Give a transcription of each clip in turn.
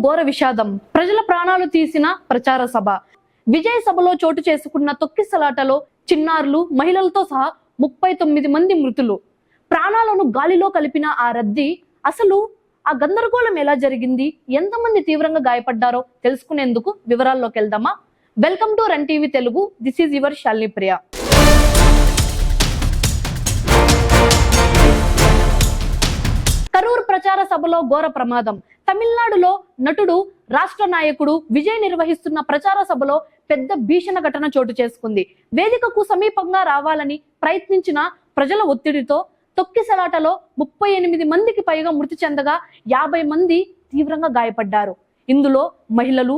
ఘోర విషాదం. ప్రజల ప్రాణాలు తీసిన ప్రచార సభ. విజయ సభలో చోటు చేసుకున్న తొక్కిసలాటలో చిన్నారులు, మహిళలతో సహా 39 మంది మృతులు. ప్రాణాలను గాలిలో కలిపిన ఆ రద్దీ, అసలు ఆ గందరగోళం ఎలా జరిగింది, ఎంతమంది తీవ్రంగా గాయపడ్డారో తెలుసుకునేందుకు వివరాల్లోకి వెళ్దామా? Welcome to Run TV Telugu. This is your Shalini Priya. Karur ప్రచార సభలో ఘోర ప్రమాదం. తమిళనాడులో నటుడు, రాష్ట్ర నాయకుడు విజయ్ నిర్వహిస్తున్న ప్రచార సభలో పెద్ద భీషణ ఘటన చోటు చేసుకుంది. వేదికకు సమీపంగా రావాలని ప్రయత్నించిన ప్రజల ఒత్తిడితో తొక్కిసలాటలో 38 మందికి పైగా మృతి చెందగా 50 మంది తీవ్రంగా గాయపడ్డారు. ఇందులో మహిళలు,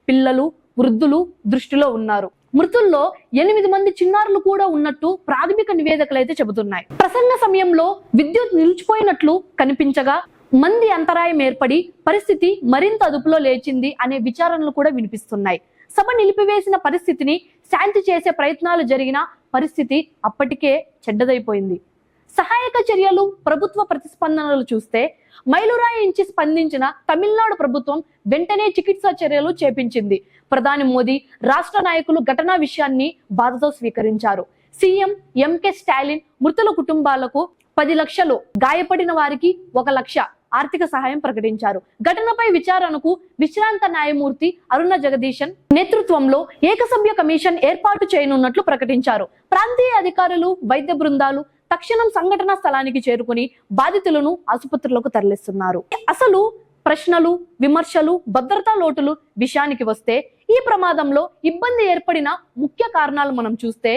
పిల్లలు, వృద్ధులు దృష్టిలో ఉన్నారు. మృతుల్లో 8 మంది చిన్నారులు కూడా ఉన్నట్టు ప్రాథమిక నివేదికలైతే చెబుతున్నాయి. ప్రసంగ సమయంలో విద్యుత్ నిలిచిపోయినట్లు కనిపించగా మంది అంతరాయం ఏర్పడి పరిస్థితి మరింత అదుపులో లేచింది అనే విచారణలు కూడా వినిపిస్తున్నాయి. సభ నిలిపివేసిన పరిస్థితిని శాంతి చేసే ప్రయత్నాలు జరిగిన పరిస్థితి అప్పటికే చెడ్డదైపోయింది. సహాయక చర్యలు, ప్రభుత్వ ప్రతిస్పందనలు చూస్తే మైలురాయి ఇచ్చి స్పందించిన తమిళనాడు ప్రభుత్వం వెంటనే చికిత్సా చర్యలు చేపించింది. ప్రధాని మోదీ, రాష్ట్ర నాయకులు ఘటనా విషయాన్ని బాధతో స్వీకరించారు. సీఎం ఎంకే స్టాలిన్ మృతుల కుటుంబాలకు 10 లక్షలు, గాయపడిన వారికి 1 లక్ష ఆర్థిక సహాయం ప్రకటించారు. ఘటనపై విచారణకు విశ్రాంత న్యాయమూర్తి అరుణ జగదీశన్ నేతృత్వంలో ఏకసభ్య కమిషన్ ఏర్పాటు చేయనున్నట్లు ప్రకటించారు. ప్రాంతీయ అధికారులు, వైద్య బృందాలు తక్షణం సంఘటనా స్థలానికి చేరుకుని బాధితులను ఆసుపత్రులకు తరలిస్తున్నారు. అసలు ప్రశ్నలు, విమర్శలు, భద్రతా లోటులు విషయానికి వస్తే ఈ ప్రమాదంలో ఇబ్బంది ఏర్పడిన ముఖ్య కారణాలు మనం చూస్తే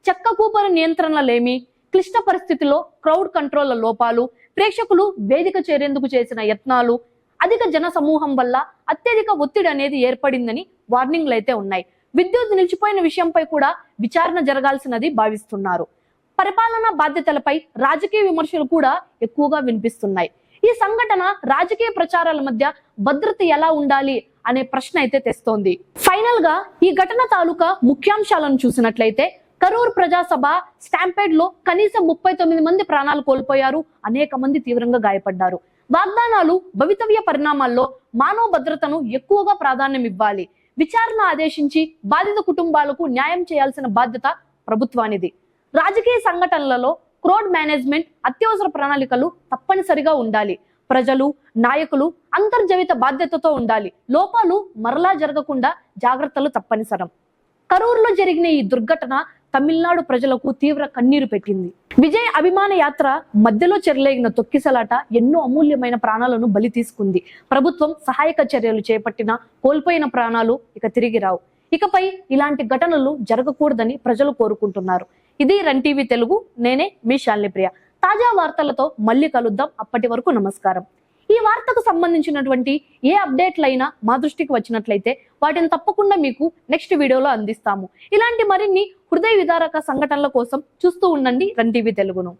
చెక్క కూపరి నియంత్రణలేమి, క్లిష్ట పరిస్థితిలో క్రౌడ్ కంట్రోల్ లోపాలు, ప్రేక్షకులు వేదిక చేరేందుకు చేసిన యత్నాలు, అధిక జన సమూహం వల్ల అత్యధిక ఒత్తిడి అనేది ఏర్పడిందని వార్నింగ్లు అయితే ఉన్నాయి. విద్యుత్ నిలిచిపోయిన విషయంపై కూడా విచారణ జరగాల్సినది భావిస్తున్నారు. పరిపాలనా బాధ్యతలపై రాజకీయ విమర్శలు కూడా ఎక్కువగా వినిపిస్తున్నాయి. ఈ సంఘటన రాజకీయ ప్రచారాల మధ్య భద్రత ఎలా ఉండాలి అనే ప్రశ్న అయితే తెస్తోంది. ఫైనల్ గా ఈ ఘటన తాలూకా ముఖ్యాంశాలను చూసినట్లయితే కరూర్ ప్రజాసభ స్టాంపేడ్ లో కనీసం 39 మంది ప్రాణాలు కోల్పోయారు, అనేక మంది తీవ్రంగా గాయపడ్డారు. వాగ్దానాలు, భవితవ్య పరిణామాల్లో మానవ భద్రతను ఎక్కువగా ప్రాధాన్యం ఇవ్వాలి. విచారణ ఆదేశించి బాధిత కుటుంబాలకు న్యాయం చేయాల్సిన బాధ్యత ప్రభుత్వానిది. రాజకీయ సంఘటనలలో క్రౌడ్ మేనేజ్మెంట్, అత్యవసర ప్రణాళికలు తప్పనిసరిగా ఉండాలి. ప్రజలు, నాయకులు అంతర్జాతీయ బాధ్యతతో ఉండాలి. లోపాలు మరలా జరగకుండా జాగ్రత్తలు తప్పనిసరం. కరూరులో జరిగిన ఈ దుర్ఘటన తమిళనాడు ప్రజలకు తీవ్ర కన్నీరు పెట్టింది. విజయ్ అభిమాన యాత్ర మధ్యలో చెరలేగిన తొక్కిసలాట ఎన్నో అమూల్యమైన ప్రాణాలను బలి తీసుకుంది. ప్రభుత్వం సహాయక చర్యలు చేపట్టినా కోల్పోయిన ప్రాణాలు ఇక తిరిగి రావు. ఇకపై ఇలాంటి ఘటనలు జరగకూడదని ప్రజలు కోరుకుంటున్నారు. ఇది రన్ టీవీ తెలుగు. నేనే మీ శాలిని ప్రియ. తాజా వార్తలతో మళ్ళీ కలుద్దాం. అప్పటి వరకు నమస్కారం. ఈ వార్తకు సంబంధించినటువంటి ఏ అప్డేట్లైనా మా దృష్టికి వచ్చినట్లయితే వాటిని తప్పకుండా మీకు నెక్స్ట్ వీడియోలో అందిస్తాము. ఇలాంటి మరిన్ని హృదయ విదారక సంఘటనల కోసం చూస్తూ ఉండండి రన్ టీవీ తెలుగును.